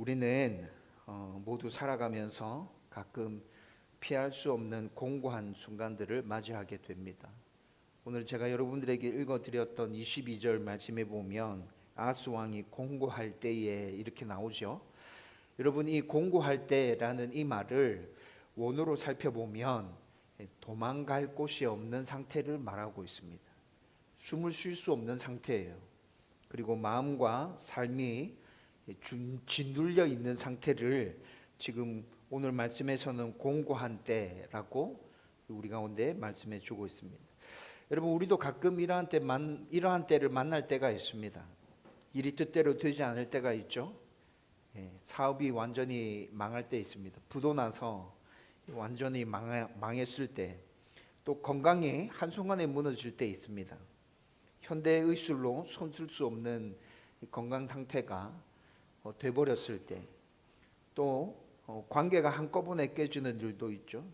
우리는 모두 살아가면서 가끔 피할 수 없는 공고한 순간들을 맞이하게 됩니다. 오늘 제가 여러분들에게 읽어드렸던 22절 말씀에 보면 아하스 왕이 공고할 때에 이렇게 나오죠. 여러분, 이 공고할 때라는 이 말을 원어로 살펴보면 도망갈 곳이 없는 상태를 말하고 있습니다. 숨을 쉴 수 없는 상태예요. 그리고 마음과 삶이 짓눌려 있는 상태를 지금 오늘 말씀에서는 공고한 때라고 우리 가운데 말씀해 주고 있습니다. 여러분, 우리도 가끔 이러한 때를 만날 때가 있습니다. 일이 뜻대로 되지 않을 때가 있죠. 사업이 완전히 망할 때 있습니다. 부도 나서 완전히 망했을 때, 또 건강이 한순간에 무너질 때 있습니다. 현대의 의술로 손쓸 수 없는 건강 상태가 돼버렸을 때, 또 관계가 한꺼번에 깨지는 일도 있죠.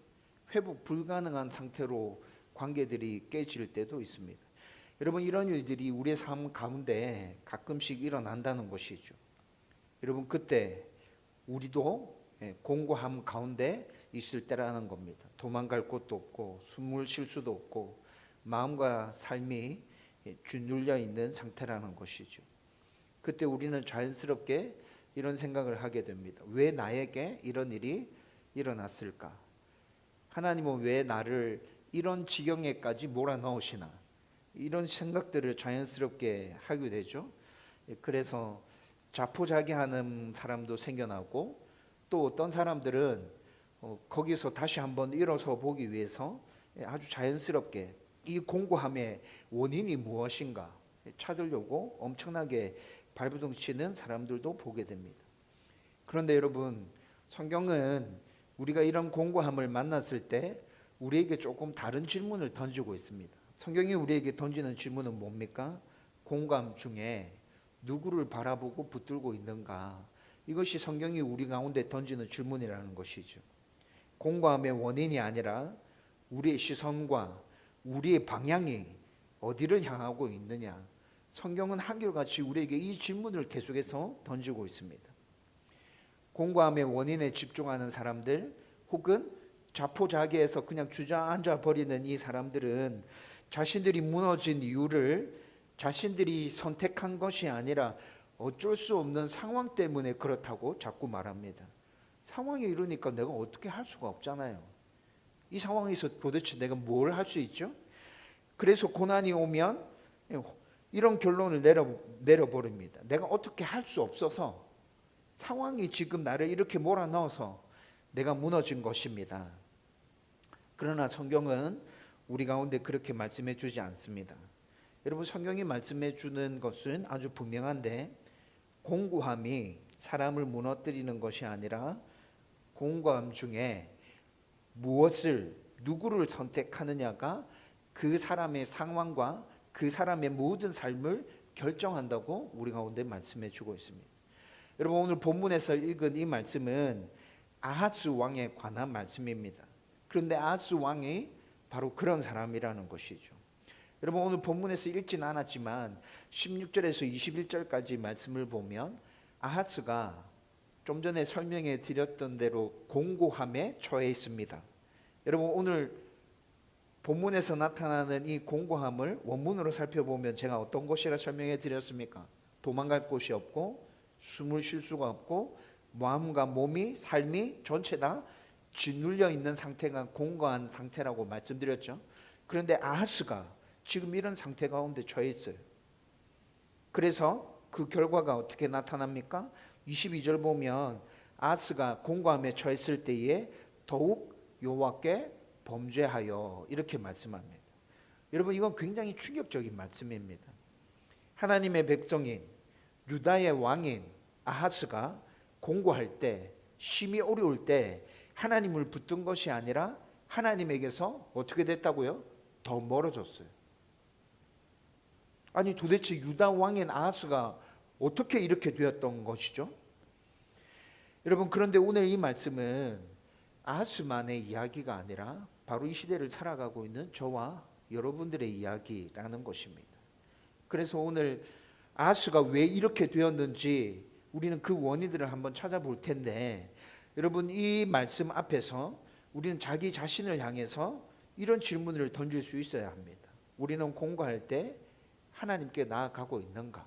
회복 불가능한 상태로 관계들이 깨질 때도 있습니다. 여러분, 이런 일들이 우리의 삶 가운데 가끔씩 일어난다는 것이죠. 여러분, 그때 우리도 공고함 가운데 있을 때라는 겁니다. 도망갈 곳도 없고 숨을 쉴 수도 없고 마음과 삶이 짓눌려 있는 상태라는 것이죠. 그때 우리는 자연스럽게 이런 생각을 하게 됩니다. 왜 나에게 이런 일이 일어났을까? 하나님은 왜 나를 이런 지경에까지 몰아넣으시나? 이런 생각들을 자연스럽게 하게 되죠. 그래서 자포자기하는 사람도 생겨나고, 또 어떤 사람들은 거기서 다시 한번 일어서 보기 위해서 아주 자연스럽게 이 공고함의 원인이 무엇인가 찾으려고 엄청나게 발버둥 치는 사람들도 보게 됩니다. 그런데 여러분, 성경은 우리가 이런 공고함을 만났을 때 우리에게 조금 다른 질문을 던지고 있습니다. 성경이 우리에게 던지는 질문은 뭡니까? 공고함 중에 누구를 바라보고 붙들고 있는가? 이것이 성경이 우리 가운데 던지는 질문이라는 것이죠. 공고함의 원인이 아니라 우리의 시선과 우리의 방향이 어디를 향하고 있느냐? 성경은 한결같이 우리에게 이 질문을 계속해서 던지고 있습니다. 공고함의 원인에 집중하는 사람들, 혹은 자포자기해서 그냥 주저앉아 버리는 이 사람들은 자신들이 무너진 이유를 자신들이 선택한 것이 아니라 어쩔 수 없는 상황 때문에 그렇다고 자꾸 말합니다. 상황이 이러니까 내가 어떻게 할 수가 없잖아요. 이 상황에서 도대체 내가 뭘 할 수 있죠? 그래서 고난이 오면 이런 결론을 내려버립니다. 내가 어떻게 할 수 없어서, 상황이 지금 나를 이렇게 몰아넣어서 내가 무너진 것입니다. 그러나 성경은 우리 가운데 그렇게 말씀해 주지 않습니다. 여러분, 성경이 말씀해 주는 것은 아주 분명한데, 공고함이 사람을 무너뜨리는 것이 아니라 공고함 중에 누구를 선택하느냐가 그 사람의 상황과 그 사람의 모든 삶을 결정한다고 우리 가운데 말씀해 주고 있습니다. 여러분, 오늘 본문에서 읽은 이 말씀은 아하스 왕에 관한 말씀입니다. 그런데 아하스 왕이 바로 그런 사람이라는 것이죠. 여러분, 오늘 본문에서 읽진 않았지만 16절에서 21절까지 말씀을 보면 아하스가 좀 전에 설명해 드렸던 대로 공고함에 처해 있습니다. 여러분, 오늘 본문에서 나타나는 이 공고함을 원문으로 살펴보면 제가 어떤 것이라 설명해 드렸습니까? 도망갈 곳이 없고 숨을 쉴 수가 없고 마음과 몸이, 삶이 전체 다 짓눌려 있는 상태가 공고한 상태라고 말씀드렸죠. 그런데 아하스가 지금 이런 상태 가운데 처해 있어요. 그래서 그 결과가 어떻게 나타납니까? 22절 보면 아하스가 공고함에 처했을 때에 더욱 여호와께 범죄하여, 이렇게 말씀합니다. 여러분, 이건 굉장히 충격적인 말씀입니다. 하나님의 백성인 유다의 왕인 아하스가 공고할 때, 심히 어려울 때 하나님을 붙든 것이 아니라 하나님에게서 어떻게 됐다고요? 더 멀어졌어요. 아니, 도대체 유다 왕인 아하스가 어떻게 이렇게 되었던 것이죠? 여러분, 그런데 오늘 이 말씀은 아하스만의 이야기가 아니라 바로 이 시대를 살아가고 있는 저와 여러분들의 이야기라는 것입니다. 그래서 오늘 아하스가 왜 이렇게 되었는지 우리는 그 원인들을 한번 찾아볼 텐데, 여러분 이 말씀 앞에서 우리는 자기 자신을 향해서 이런 질문을 던질 수 있어야 합니다. 우리는 공부할 때 하나님께 나아가고 있는가?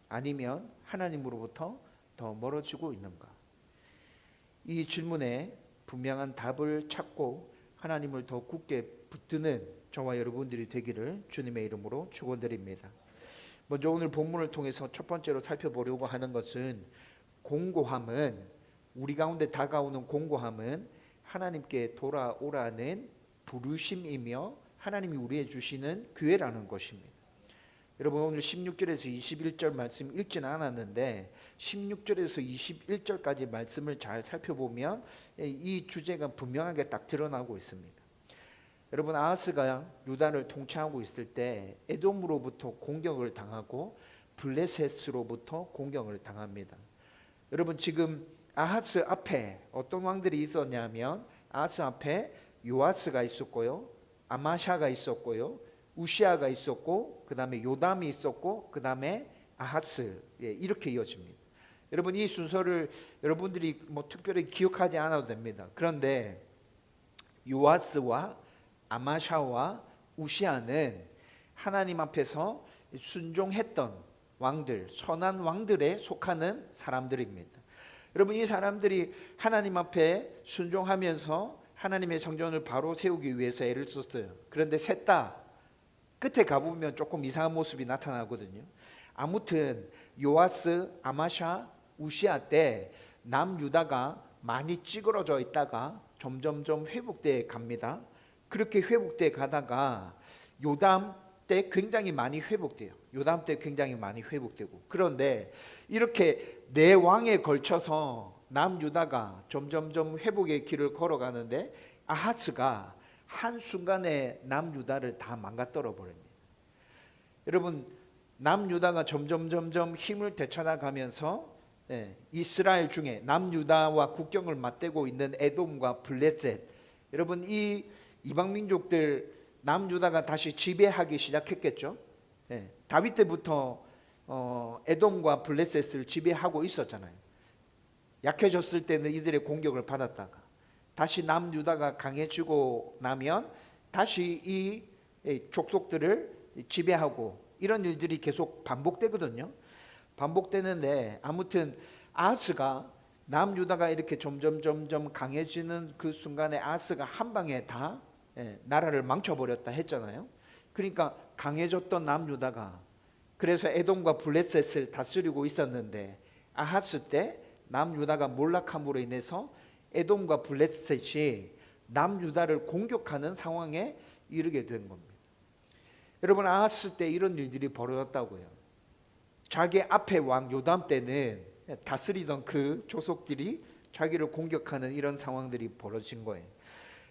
아니면 하나님으로부터 더 멀어지고 있는가? 이 질문에 분명한 답을 찾고 하나님을 더 굳게 붙드는 저와 여러분들이 되기를 주님의 이름으로 축원드립니다. 먼저 오늘 본문을 통해서 첫 번째로 살펴보려고 하는 것은, 공고함은, 우리 가운데 다가오는 공고함은 하나님께 돌아오라는 부르심이며 하나님이 우리에게 주시는 기회라는 것입니다. 여러분 오늘 16절에서 21절 말씀 읽지는 않았는데 16절에서 21절까지 말씀을 잘 살펴보면 이 주제가 분명하게 딱 드러나고 있습니다. 여러분 아하스가 유다를 통치하고 있을 때 에돔으로부터 공격을 당하고 블레셋으로부터 공격을 당합니다. 여러분 지금 아하스 앞에 어떤 왕들이 있었냐면, 아하스 앞에 요아스가 있었고요, 아마샤가 있었고요, 우시아가 있었고, 그 다음에 요담이 있었고, 그 다음에 아하스, 이렇게 이어집니다. 여러분 이 순서를 여러분들이 특별히 기억하지 않아도 됩니다. 그런데 요아스와 아마샤와 우시아는 하나님 앞에서 순종했던 왕들, 선한 왕들에 속하는 사람들입니다. 여러분 이 사람들이 하나님 앞에 순종하면서 하나님의 성전을 바로 세우기 위해서 애를 썼어요. 그런데 셋 다 끝에 가보면 조금 이상한 모습이 나타나거든요. 아무튼 요아스, 아마샤, 우시아 때 남유다가 많이 찌그러져 있다가 점점점 회복돼 갑니다. 그렇게 회복돼 가다가 요담 때 굉장히 많이 회복돼요. 요담 때 굉장히 많이 회복되고, 그런데 이렇게 네 왕에 걸쳐서 남유다가 점점점 회복의 길을 걸어가는데 아하스가 한순간에 남유다를 다 망가뜨려 버립니다. 여러분 남유다가 점점 힘을 되찾아가면서 이스라엘 중에 남유다와 국경을 맞대고 있는 에돔과 블레셋, 여러분 이 이방 민족들 남유다가 다시 지배하기 시작했겠죠. 다윗 때부터 에돔과 블레셋을 지배하고 있었잖아요. 약해졌을 때는 이들의 공격을 받았다가 다시 남유다가 강해지고 나면 다시 이 족속들을 지배하고, 이런 일들이 계속 반복되거든요. 반복되는데 아무튼 아하스가 남유다가 이렇게 점점 강해지는 그 순간에 아하스가 한 방에 다 나라를 망쳐버렸다 했잖아요. 그러니까 강해졌던 남유다가 그래서 에돔과 블레셋을 다스리고 있었는데, 아하스 때 남유다가 몰락함으로 인해서 에돔과 블레셋이 남유다를 공격하는 상황에 이르게 된 겁니다. 여러분 아하스 때 이런 일들이 벌어졌다고요. 자기 앞에 왕 요담 때는 다스리던 그 조속들이 자기를 공격하는 이런 상황들이 벌어진 거예요.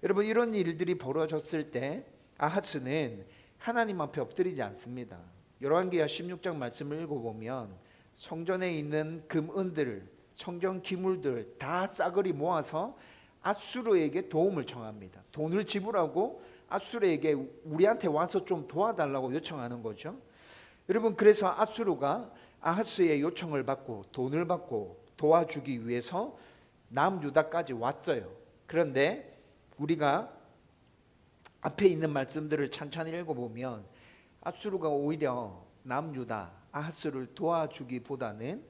여러분 이런 일들이 벌어졌을 때 아하스는 하나님 앞에 엎드리지 않습니다. 열왕기하 16장 말씀을 읽어보면 성전에 있는 금은들, 성전 기물들 다 싸그리 모아서 앗수르에게 도움을 청합니다. 돈을 지불하고 앗수르에게 우리한테 와서 좀 도와달라고 요청하는 거죠. 여러분 그래서 앗수르가 아하스의 요청을 받고 돈을 받고 도와주기 위해서 남유다까지 왔어요. 그런데 우리가 앞에 있는 말씀들을 찬찬히 읽어보면 앗수르가 오히려 남유다 아하스를 도와주기보다는,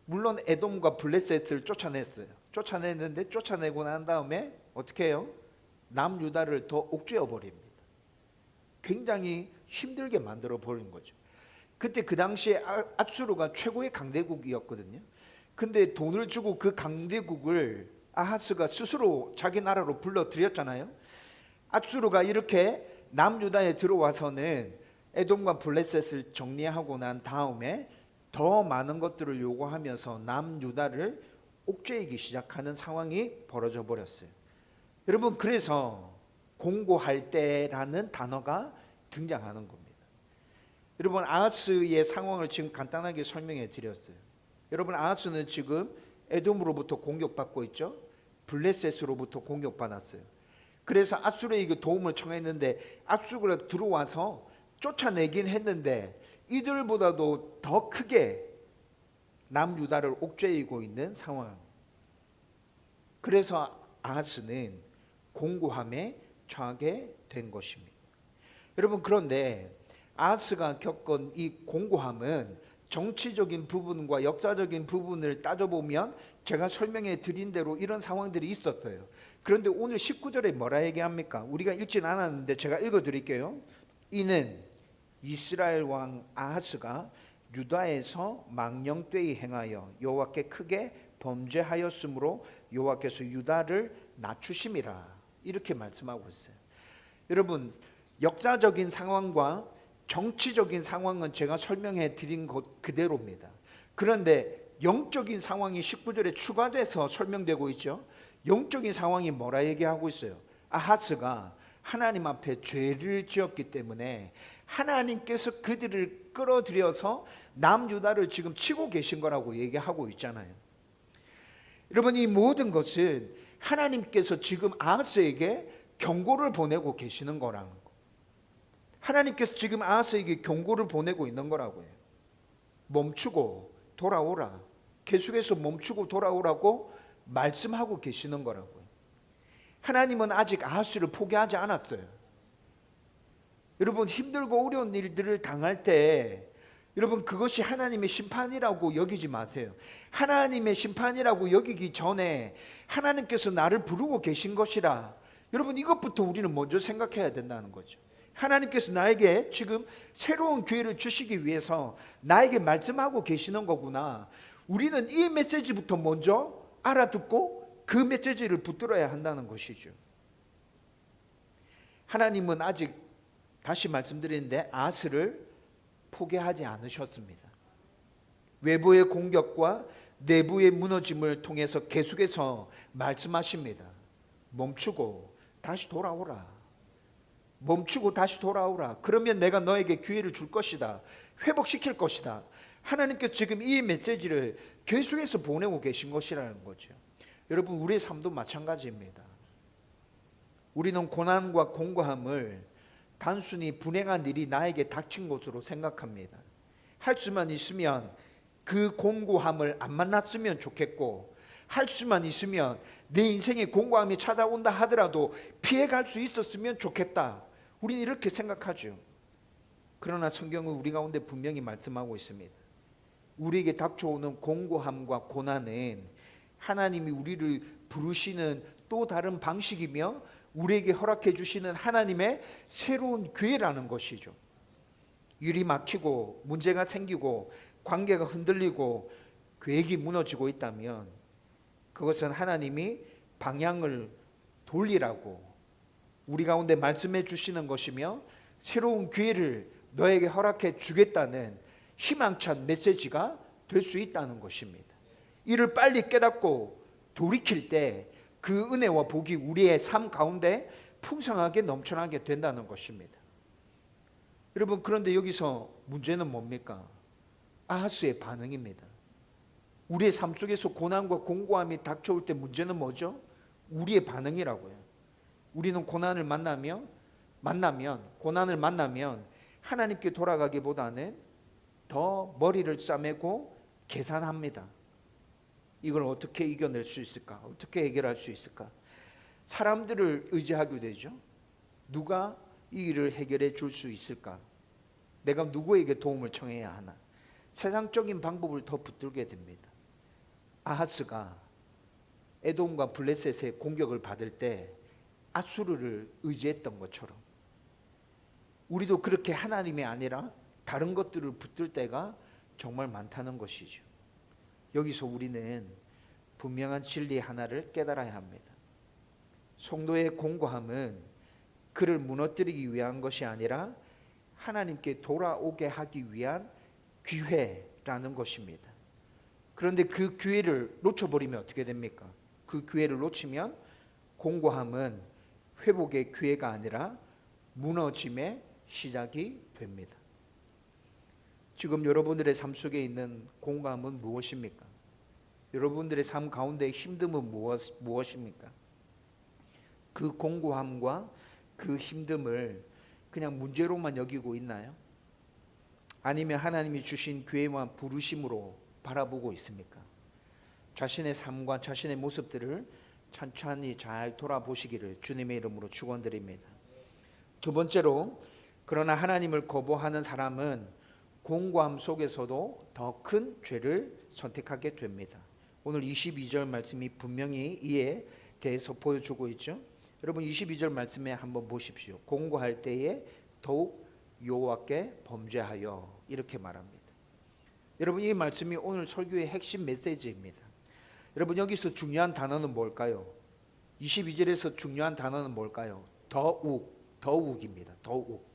물론 에돔과 블레셋을 쫓아냈어요. 쫓아냈는데 쫓아내고 난 다음에 어떻게 해요? 남유다를 더 옥죄어 버립니다. 굉장히 힘들게 만들어 버린 거죠. 그때 그 당시에 앗수르가 최고의 강대국이었거든요. 근데 돈을 주고 그 강대국을 아하스가 스스로 자기 나라로 불러들였잖아요. 앗수르가 이렇게 남유다에 들어와서는 에돔과 블레셋을 정리하고 난 다음에 더 많은 것들을 요구하면서 남유다를 옥죄이기 시작하는 상황이 벌어져 버렸어요. 여러분 그래서 공고할 때라는 단어가 등장하는 겁니다. 여러분 아하스의 상황을 지금 간단하게 설명해 드렸어요. 여러분 아하스는 지금 에돔으로부터 공격받고 있죠. 블레셋으로부터 공격받았어요. 그래서 앗수르에게 도움을 청했는데 앗수르가 들어와서 쫓아내긴 했는데 이들보다도 더 크게 남유다를 옥죄이고 있는 상황. 그래서 아하스는 공고함에 처하게 된 것입니다. 여러분, 그런데 아하스가 겪은 이 공고함은 정치적인 부분과 역사적인 부분을 따져보면 제가 설명해 드린 대로 이런 상황들이 있었어요. 그런데 오늘 19절에 뭐라 얘기합니까? 우리가 읽진 않았는데 제가 읽어 드릴게요. 이는 이스라엘 왕 아하스가 유다에서 망령되이 행하여 여호와께 크게 범죄하였으므로 여호와께서 유다를 낮추심이라, 이렇게 말씀하고 있어요. 여러분, 역사적인 상황과 정치적인 상황은 제가 설명해 드린 것 그대로입니다. 그런데 영적인 상황이 19절에 추가돼서 설명되고 있죠. 영적인 상황이 뭐라 얘기하고 있어요? 아하스가 하나님 앞에 죄를 지었기 때문에 하나님께서 그들을 끌어들여서 남유다를 지금 치고 계신 거라고 얘기하고 있잖아요. 여러분, 이 모든 것은 하나님께서 지금 아하스에게 경고를 보내고 계시는 거라는 거. 하나님께서 지금 아하스에게 경고를 보내고 있는 거라고요. 멈추고 돌아오라. 계속해서 멈추고 돌아오라고 말씀하고 계시는 거라고요. 하나님은 아직 아하스를 포기하지 않았어요. 여러분, 힘들고 어려운 일들을 당할 때 여러분, 그것이 하나님의 심판이라고 여기지 마세요. 하나님의 심판이라고 여기기 전에 하나님께서 나를 부르고 계신 것이라, 여러분, 이것부터 우리는 먼저 생각해야 된다는 거죠. 하나님께서 나에게 지금 새로운 기회를 주시기 위해서 나에게 말씀하고 계시는 거구나. 우리는 이 메시지부터 먼저 알아듣고 그 메시지를 붙들어야 한다는 것이죠. 하나님은 아직, 다시 말씀드리는데, 아하스를 포기하지 않으셨습니다. 외부의 공격과 내부의 무너짐을 통해서 계속해서 말씀하십니다. 멈추고 다시 돌아오라. 멈추고 다시 돌아오라. 그러면 내가 너에게 기회를 줄 것이다. 회복시킬 것이다. 하나님께서 지금 이 메시지를 계속해서 보내고 계신 것이라는 거죠. 여러분, 우리의 삶도 마찬가지입니다. 우리는 고난과 공고함을 단순히 불행한 일이 나에게 닥친 것으로 생각합니다. 할 수만 있으면 그 공고함을 안 만났으면 좋겠고, 할 수만 있으면 내 인생에 공고함이 찾아온다 하더라도 피해갈 수 있었으면 좋겠다. 우리는 이렇게 생각하죠. 그러나 성경은 우리 가운데 분명히 말씀하고 있습니다. 우리에게 닥쳐오는 공고함과 고난은 하나님이 우리를 부르시는 또 다른 방식이며 우리에게 허락해 주시는 하나님의 새로운 기회라는 것이죠. 일이 막히고 문제가 생기고 관계가 흔들리고 계획이 무너지고 있다면 그것은 하나님이 방향을 돌리라고 우리 가운데 말씀해 주시는 것이며 새로운 기회를 너에게 허락해 주겠다는 희망찬 메시지가 될 수 있다는 것입니다. 이를 빨리 깨닫고 돌이킬 때 그 은혜와 복이 우리의 삶 가운데 풍성하게 넘쳐나게 된다는 것입니다. 여러분, 그런데 여기서 문제는 뭡니까? 아하스의 반응입니다. 우리의 삶 속에서 고난과 공고함이 닥쳐올 때 문제는 뭐죠? 우리의 반응이라고요. 우리는 고난을 만나면 하나님께 돌아가기보다는 더 머리를 싸매고 계산합니다. 이걸 어떻게 이겨낼 수 있을까? 어떻게 해결할 수 있을까? 사람들을 의지하게 되죠. 누가 이 일을 해결해 줄 수 있을까? 내가 누구에게 도움을 청해야 하나? 세상적인 방법을 더 붙들게 됩니다. 아하스가 에돔과 블레셋의 공격을 받을 때 아수르를 의지했던 것처럼 우리도 그렇게 하나님이 아니라 다른 것들을 붙들 때가 정말 많다는 것이죠. 여기서 우리는 분명한 진리 하나를 깨달아야 합니다. 성도의 공고함은 그를 무너뜨리기 위한 것이 아니라 하나님께 돌아오게 하기 위한 기회라는 것입니다. 그런데 그 기회를 놓쳐버리면 어떻게 됩니까? 그 기회를 놓치면 공고함은 회복의 기회가 아니라 무너짐의 시작이 됩니다. 지금 여러분들의 삶 속에 있는 공고함은 무엇입니까? 여러분들의 삶 가운데 힘듦은 무엇입니까? 그 공고함과 그 힘듦을 그냥 문제로만 여기고 있나요? 아니면 하나님이 주신 기회와 부르심으로 바라보고 있습니까? 자신의 삶과 자신의 모습들을 천천히 잘 돌아보시기를 주님의 이름으로 축원드립니다. 두 번째로, 그러나 하나님을 거부하는 사람은 공고함 속에서도 더 큰 죄를 선택하게 됩니다. 오늘 22절 말씀이 분명히 이에 대해서 보여주고 있죠. 여러분 22절 말씀에 한번 보십시오. 공고할 때에 더욱 여호와께 범죄하여, 이렇게 말합니다. 여러분 이 말씀이 오늘 설교의 핵심 메시지입니다. 여러분 여기서 중요한 단어는 뭘까요? 22절에서 중요한 단어는 뭘까요? 더욱입니다. 더욱.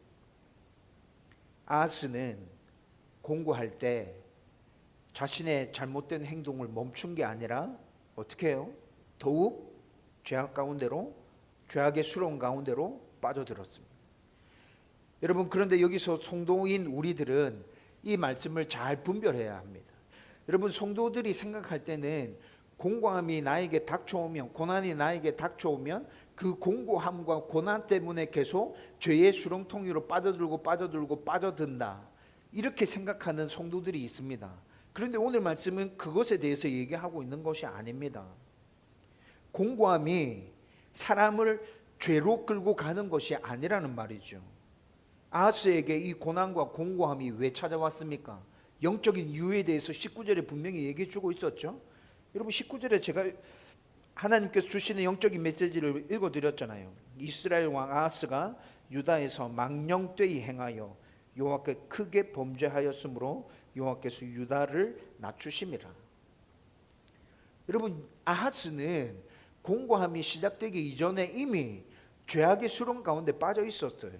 아하스는 공고할 때 자신의 잘못된 행동을 멈춘 게 아니라 어떻게 해요? 더욱 죄악 가운데로, 죄악의 수렁 가운데로 빠져들었습니다. 여러분 그런데 여기서 성도인 우리들은 이 말씀을 잘 분별해야 합니다. 여러분 성도들이 생각할 때는 공고함이 나에게 닥쳐오면, 고난이 나에게 닥쳐오면 그 공고함과 고난 때문에 계속 죄의 수렁통으로 빠져든다, 이렇게 생각하는 성도들이 있습니다. 그런데 오늘 말씀은 그것에 대해서 얘기하고 있는 것이 아닙니다. 공고함이 사람을 죄로 끌고 가는 것이 아니라는 말이죠. 아하스에게 이 고난과 공고함이 왜 찾아왔습니까? 영적인 이유에 대해서 19절에 분명히 얘기해 주고 있었죠. 여러분 19절에 제가 하나님께서 주시는 영적인 메시지를 읽어드렸잖아요. 이스라엘 왕 아하스가 유다에서 망령되이 행하여 여호와께 크게 범죄하였으므로 여호와께서 유다를 낮추심이라. 여러분 아하스는 공고함이 시작되기 이전에 이미 죄악의 수렁 가운데 빠져 있었어요.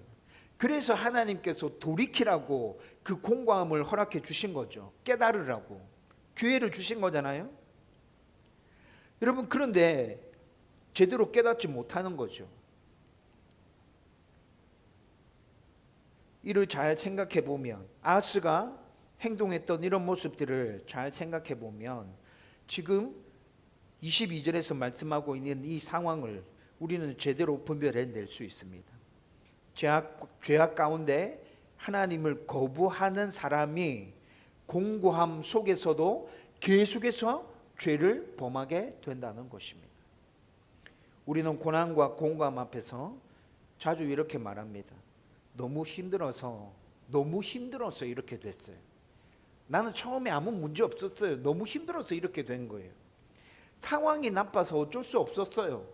그래서 하나님께서 돌이키라고 그 공고함을 허락해 주신 거죠. 깨달으라고 기회를 주신 거잖아요. 여러분 그런데 제대로 깨닫지 못하는 거죠. 이를 잘 생각해 보면, 아하스가 행동했던 이런 모습들을 잘 생각해 보면 지금 22절에서 말씀하고 있는 이 상황을 우리는 제대로 분별해낼 수 있습니다. 죄악 가운데 하나님을 거부하는 사람이 공고함 속에서도 계속해서 죄를 범하게 된다는 것입니다. 우리는 고난과 공고함 앞에서 자주 이렇게 말합니다. 너무 힘들어서 이렇게 됐어요. 나는 처음에 아무 문제 없었어요. 너무 힘들어서 이렇게 된 거예요. 상황이 나빠서 어쩔 수 없었어요.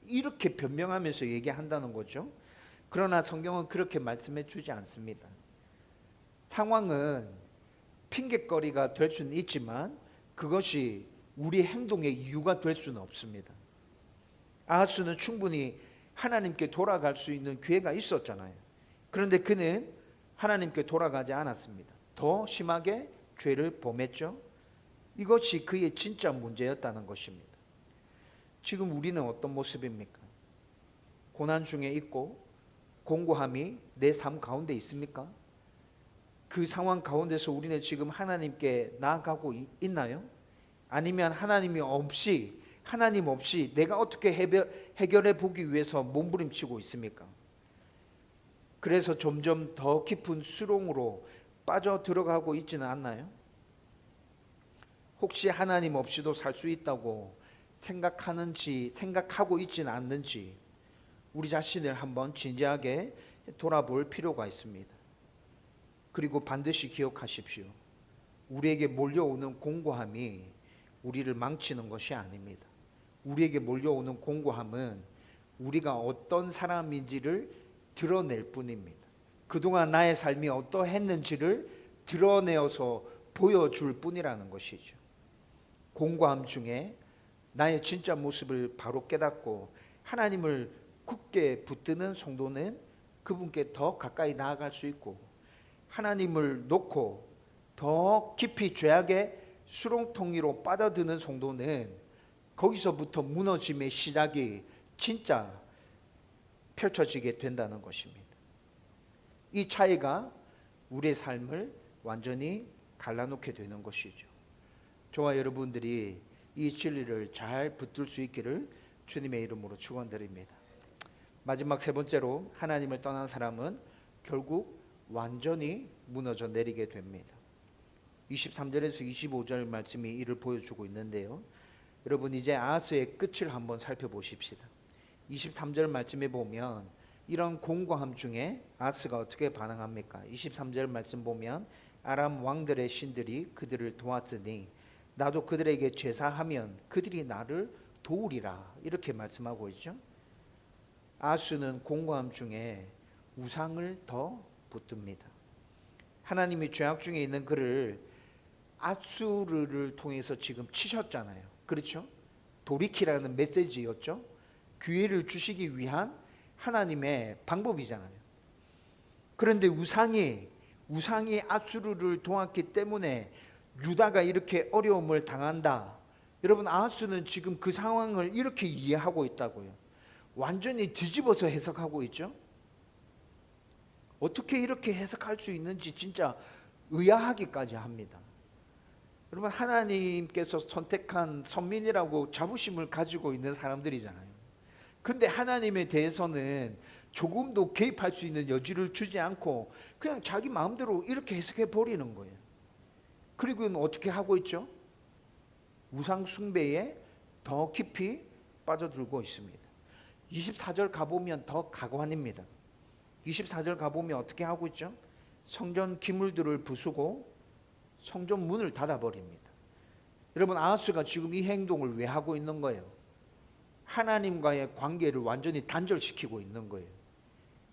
이렇게 변명하면서 얘기한다는 거죠. 그러나 성경은 그렇게 말씀해 주지 않습니다. 상황은 핑계거리가 될 수는 있지만 그것이 우리 행동의 이유가 될 수는 없습니다. 아하스는 충분히 하나님께 돌아갈 수 있는 기회가 있었잖아요. 그런데 그는 하나님께 돌아가지 않았습니다. 더 심하게 죄를 범했죠. 이것이 그의 진짜 문제였다는 것입니다. 지금 우리는 어떤 모습입니까? 고난 중에 있고 공고함이 내 삶 가운데 있습니까? 그 상황 가운데서 우리는 지금 하나님께 나아가고 있나요? 아니면 하나님 없이 내가 어떻게 해결해 보기 위해서 몸부림치고 있습니까? 그래서 점점 더 깊은 수렁으로 빠져 들어가고 있지는 않나요? 혹시 하나님 없이도 살 수 있다고 생각하고 있지는 않는지 우리 자신을 한번 진지하게 돌아볼 필요가 있습니다. 그리고 반드시 기억하십시오. 우리에게 몰려오는 공고함이 우리를 망치는 것이 아닙니다. 우리에게 몰려오는 공고함은 우리가 어떤 사람인지를 드러낼 뿐입니다. 그동안 나의 삶이 어떠했는지를 드러내어서 보여줄 뿐이라는 것이죠. 공고함 중에 나의 진짜 모습을 바로 깨닫고 하나님을 굳게 붙드는 성도는 그분께 더 가까이 나아갈 수 있고, 하나님을 놓고 더 깊이 죄악의 수렁통이로 빠져드는 성도는 거기서부터 무너짐의 시작이 진짜 펼쳐지게 된다는 것입니다. 이 차이가 우리의 삶을 완전히 갈라놓게 되는 것이죠. 저와 여러분들이 이 진리를 잘 붙들 수 있기를 주님의 이름으로 축원드립니다. 마지막 세 번째로, 하나님을 떠난 사람은 결국 완전히 무너져 내리게 됩니다. 23절에서 25절 말씀이 이를 보여주고 있는데요. 여러분 이제 아하스의 끝을 한번 살펴보십시다. 23절 말씀에 보면 이런 공고함 중에 아하스가 어떻게 반응합니까? 23절 말씀 보면 아람 왕들의 신들이 그들을 도왔으니 나도 그들에게 제사하면 그들이 나를 도우리라, 이렇게 말씀하고 있죠. 아하스는 공고함 중에 우상을 더 붙듭니다. 하나님이 죄악 중에 있는 그를 아수르를 통해서 지금 치셨잖아요. 그렇죠? 돌이키라는 메시지였죠. 기회를 주시기 위한 하나님의 방법이잖아요. 그런데 우상이 아수르를 도왔기 때문에 유다가 이렇게 어려움을 당한다. 여러분 아하스는 지금 그 상황을 이렇게 이해하고 있다고요. 완전히 뒤집어서 해석하고 있죠. 어떻게 이렇게 해석할 수 있는지 진짜 의아하기까지 합니다. 여러분 하나님께서 선택한 선민이라고 자부심을 가지고 있는 사람들이잖아요. 근데 하나님에 대해서는 조금도 개입할 수 있는 여지를 주지 않고 그냥 자기 마음대로 이렇게 해석해 버리는 거예요. 그리고는 어떻게 하고 있죠? 우상 숭배에 더 깊이 빠져들고 있습니다. 24절 가보면 더 가관입니다. 24절 가보면 어떻게 하고 있죠? 성전 기물들을 부수고 성전 문을 닫아버립니다. 여러분 아하스가 지금 이 행동을 왜 하고 있는 거예요? 하나님과의 관계를 완전히 단절시키고 있는 거예요.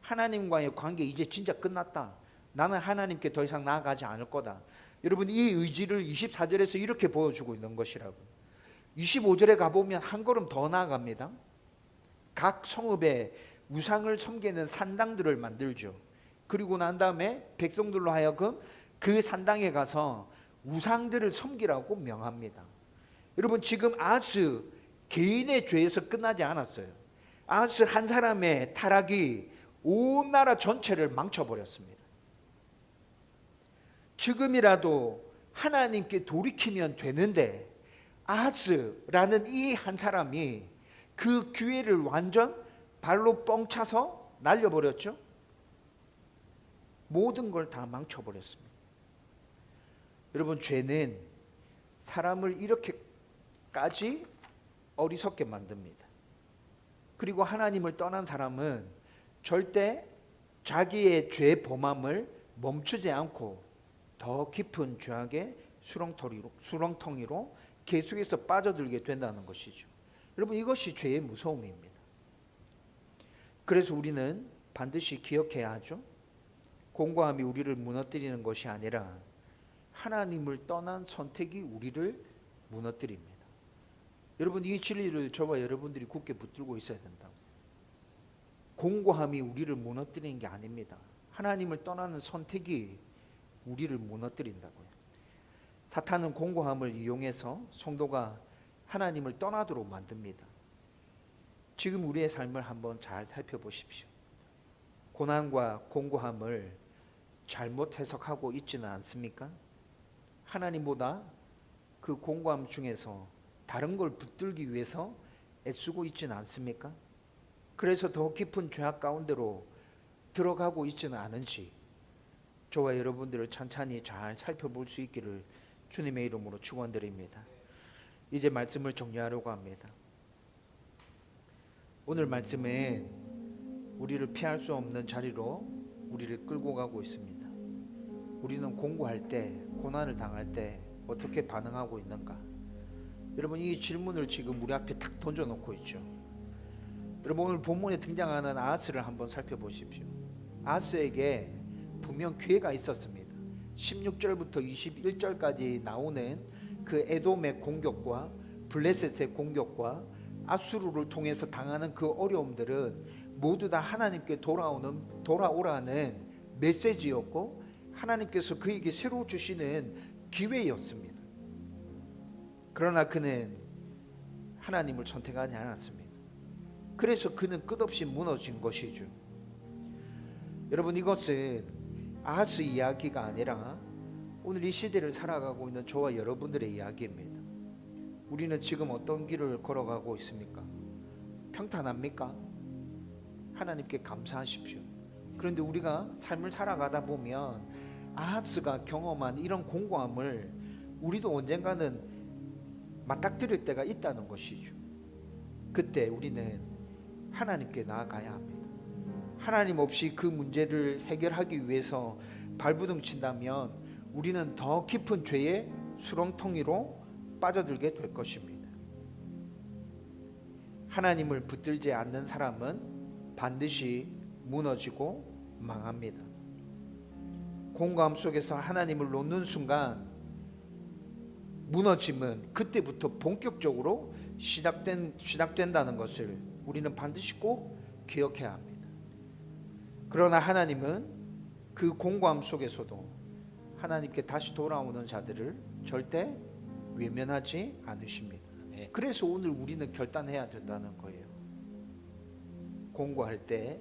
하나님과의 관계 이제 진짜 끝났다. 나는 하나님께 더 이상 나아가지 않을 거다. 여러분 이 의지를 24절에서 이렇게 보여주고 있는 것이라고요. 25절에 가보면 한 걸음 더 나아갑니다. 각 성읍에 우상을 섬기는 산당들을 만들죠. 그리고 난 다음에 백성들로 하여금 그 산당에 가서 우상들을 섬기라고 명합니다. 여러분 지금 아하스 개인의 죄에서 끝나지 않았어요. 아하스 한 사람의 타락이 온 나라 전체를 망쳐버렸습니다. 지금이라도 하나님께 돌이키면 되는데 아하스라는 이 한 사람이 그 기회를 완전 발로 뻥 차서 날려버렸죠. 모든 걸 다 망쳐버렸습니다. 여러분 죄는 사람을 이렇게까지 어리석게 만듭니다. 그리고 하나님을 떠난 사람은 절대 자기의 죄 범함을 멈추지 않고 더 깊은 죄악의 수렁텅이로 계속해서 빠져들게 된다는 것이죠. 여러분 이것이 죄의 무서움입니다. 그래서 우리는 반드시 기억해야 하죠. 공고함이 우리를 무너뜨리는 것이 아니라 하나님을 떠난 선택이 우리를 무너뜨립니다. 여러분 이 진리를 저와 여러분들이 굳게 붙들고 있어야 된다고. 공고함이 우리를 무너뜨리는 게 아닙니다. 하나님을 떠나는 선택이 우리를 무너뜨린다고요. 사탄은 공고함을 이용해서 성도가 하나님을 떠나도록 만듭니다. 지금 우리의 삶을 한번 잘 살펴보십시오. 고난과 공고함을 잘못 해석하고 있지는 않습니까? 하나님보다 그 공고함 중에서 다른 걸 붙들기 위해서 애쓰고 있지는 않습니까? 그래서 더 깊은 죄악 가운데로 들어가고 있지는 않은지 저와 여러분들을 천천히 잘 살펴볼 수 있기를 주님의 이름으로 축원드립니다. 이제 말씀을 정리하려고 합니다. 오늘 말씀은 우리를 피할 수 없는 자리로 우리를 끌고 가고 있습니다. 우리는 공고할 때, 고난을 당할 때 어떻게 반응하고 있는가? 여러분 이 질문을 지금 우리 앞에 탁 던져놓고 있죠. 여러분 오늘 본문에 등장하는 아하스를 한번 살펴보십시오. 아하스에게 분명 기회가 있었습니다. 16절부터 21절까지 나오는 그 에돔의 공격과 블레셋의 공격과 아수르를 통해서 당하는 그 어려움들은 모두 다 하나님께 돌아오라는 메시지였고 하나님께서 그에게 새로 주시는 기회였습니다. 그러나 그는 하나님을 선택하지 않았습니다. 그래서 그는 끝없이 무너진 것이죠. 여러분 이것은 아하스 이야기가 아니라 오늘 이 시대를 살아가고 있는 저와 여러분들의 이야기입니다. 우리는 지금 어떤 길을 걸어가고 있습니까? 평탄합니까? 하나님께 감사하십시오. 그런데 우리가 삶을 살아가다 보면 아하스가 경험한 이런 공고함을 우리도 언젠가는 맞닥뜨릴 때가 있다는 것이죠. 그때 우리는 하나님께 나아가야 합니다. 하나님 없이 그 문제를 해결하기 위해서 발부둥 친다면 우리는 더 깊은 죄의 수렁텅이로 빠져들게 될 것입니다. 하나님을 붙들지 않는 사람은 반드시 무너지고 망합니다. 공고함 속에서 하나님을 놓는 순간 무너짐은 그때부터 본격적으로 시작된다는 것을 우리는 반드시 꼭 기억해야 합니다. 그러나 하나님은 그 공고함 속에서도 하나님께 다시 돌아오는 자들을 절대 외면하지 않으십니다. 그래서 오늘 우리는 결단해야 된다는 거예요. 공고할 때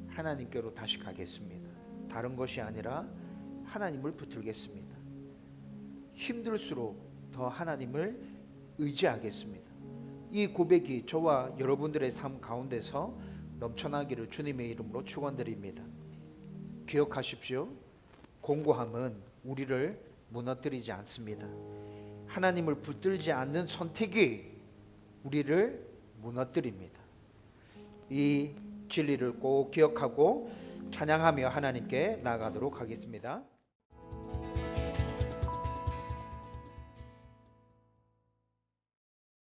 하나님께로 다시 가겠습니다. 다른 것이 아니라 하나님을 붙들겠습니다. 힘들수록 더 하나님을 의지하겠습니다. 이 고백이 저와 여러분들의 삶 가운데서 넘쳐나기를 주님의 이름으로 축원드립니다. 기억하십시오. 공고함은 우리를 무너뜨리지 않습니다. 하나님을 붙들지 않는 선택이 우리를 무너뜨립니다. 이 진리를 꼭 기억하고 찬양하며 하나님께 나아가도록 하겠습니다.